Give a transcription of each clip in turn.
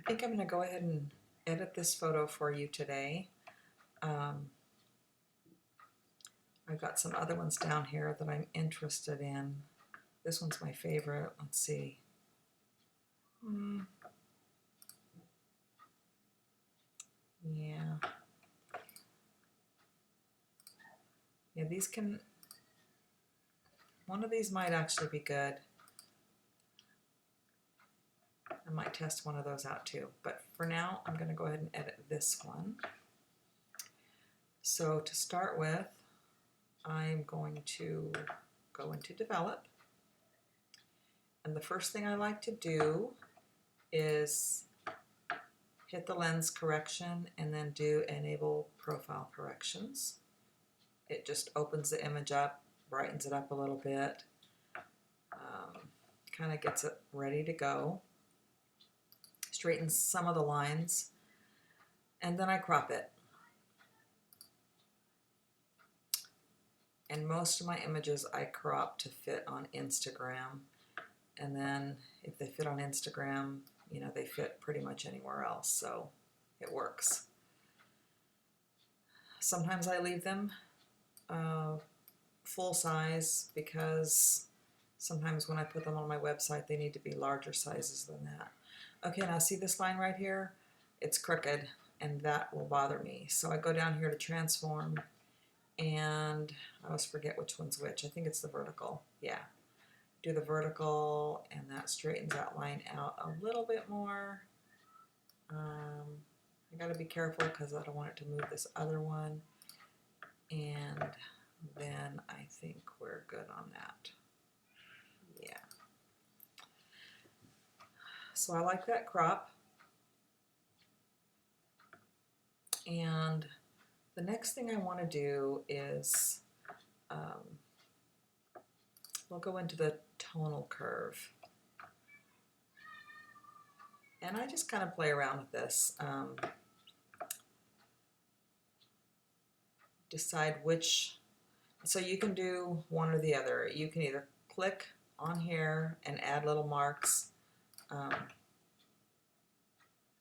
think I'm going to go ahead and edit this photo for you today. I've got some other ones down here that I'm interested in. This one's my favorite. Let's see. Yeah. Yeah, these can, one of these might actually be good. I might test one of those out too. But for now, I'm going to go ahead and edit this one. So to start with, I'm going to go into Develop. And the first thing I like to do is hit the lens correction and then do enable profile corrections. It just opens the image up, brightens it up a little bit, kind of gets it ready to go, straightens some of the lines, and then I crop it. And most of my images I crop to fit on Instagram, and then if they fit on Instagram, you know, they fit pretty much anywhere else, so it works. Sometimes I leave them full size because sometimes when I put them on my website they need to be larger sizes than that. Okay, now see this line right here? It's crooked and that will bother me. So I go down here to transform and I always forget which one's which. I think it's the vertical. Yeah. Do the vertical and that straightens that line out a little bit more. I gotta be careful because I don't want it to move this other one. And then I think we're good on that. Yeah. So I like that crop. And the next thing I want to do is we'll go into the tonal curve. And I just kind of play around with this. Decide which, so you can do one or the other. You can either click on here and add little marks,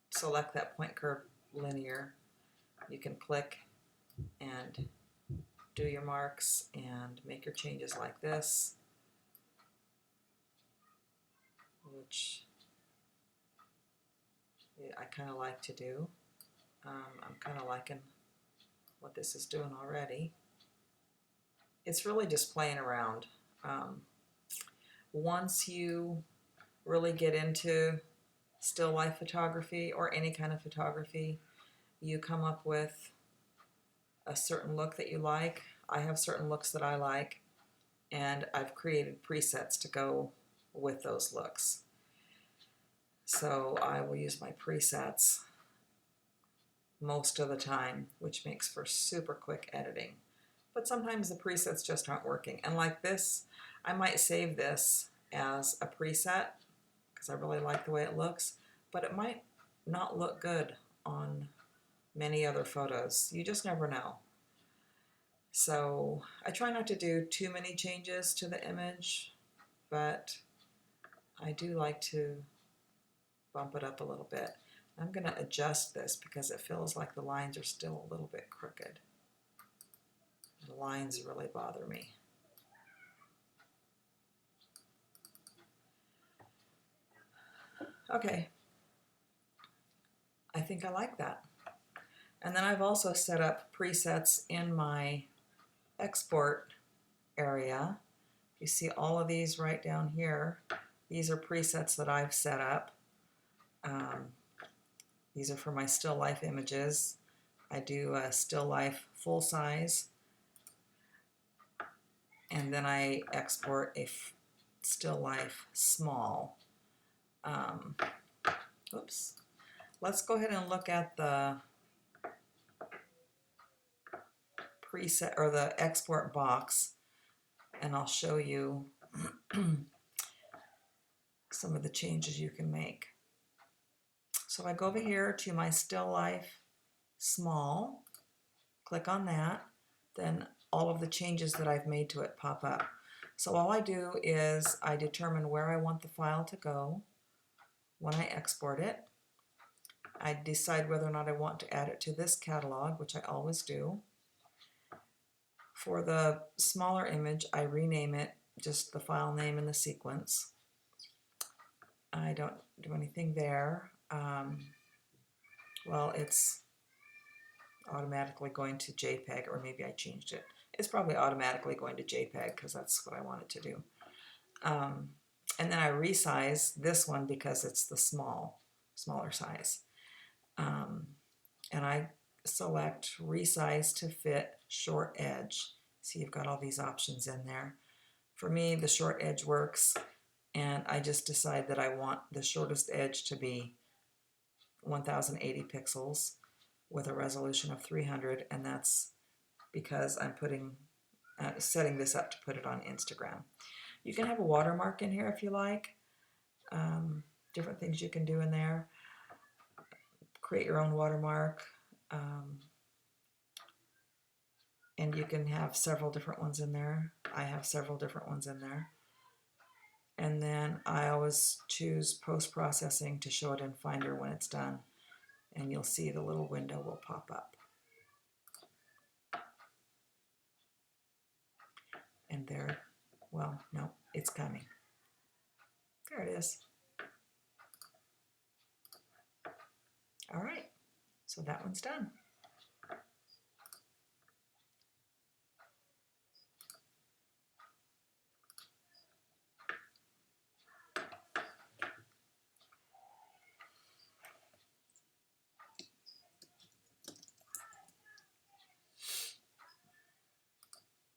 select that point curve linear. You can click and do your marks and make your changes like this, which I kind of like to do. I'm kind of liking what this is doing already. It's really just playing around. Once you really get into still life photography or any kind of photography, you come up with a certain look that you like. I have certain looks that I like, and I've created presets to go with those looks. So I will use my presets most of the time, which makes for super quick editing. But sometimes the presets just aren't working. And like this, I might save this as a preset because I really like the way it looks, but it might not look good on many other photos. You just never know. So I try not to do too many changes to the image, but I do like to bump it up a little bit. I'm going to adjust this because it feels like the lines are still a little bit crooked. The lines really bother me. Okay, I think I like that. And then I've also set up presets in my export area. You see all of these right down here. These are presets that I've set up. These are for my still life images. I do a still life full size, and then I export a still life small. Oops. Let's go ahead and look at the preset or the export box, and I'll show you some of the changes you can make. So I go over here to my still life small, click on that, then all of the changes that I've made to it pop up. So all I do is I determine where I want the file to go when I export it. I decide whether or not I want to add it to this catalog, which I always do. For the smaller image, I rename it just the file name and the sequence. I don't do anything there. Well, it's automatically going to JPEG, or maybe I changed it. It's probably automatically going to JPEG because that's what I want it to do. And then I resize this one because it's the smaller size. And I select resize to fit short edge. See, you've got all these options in there. For me, the short edge works, and I just decide that I want the shortest edge to be 1080 pixels with a resolution of 300, and that's because I'm setting this up to put it on Instagram. You can have a watermark in here if you like. Different things you can do in there. Create your own watermark. And you can have several different ones in there. I have several different ones in there. And then I always choose post-processing to show it in Finder when it's done. And you'll see the little window will pop up. And there, well, no, it's coming. There it is. All right, so that one's done.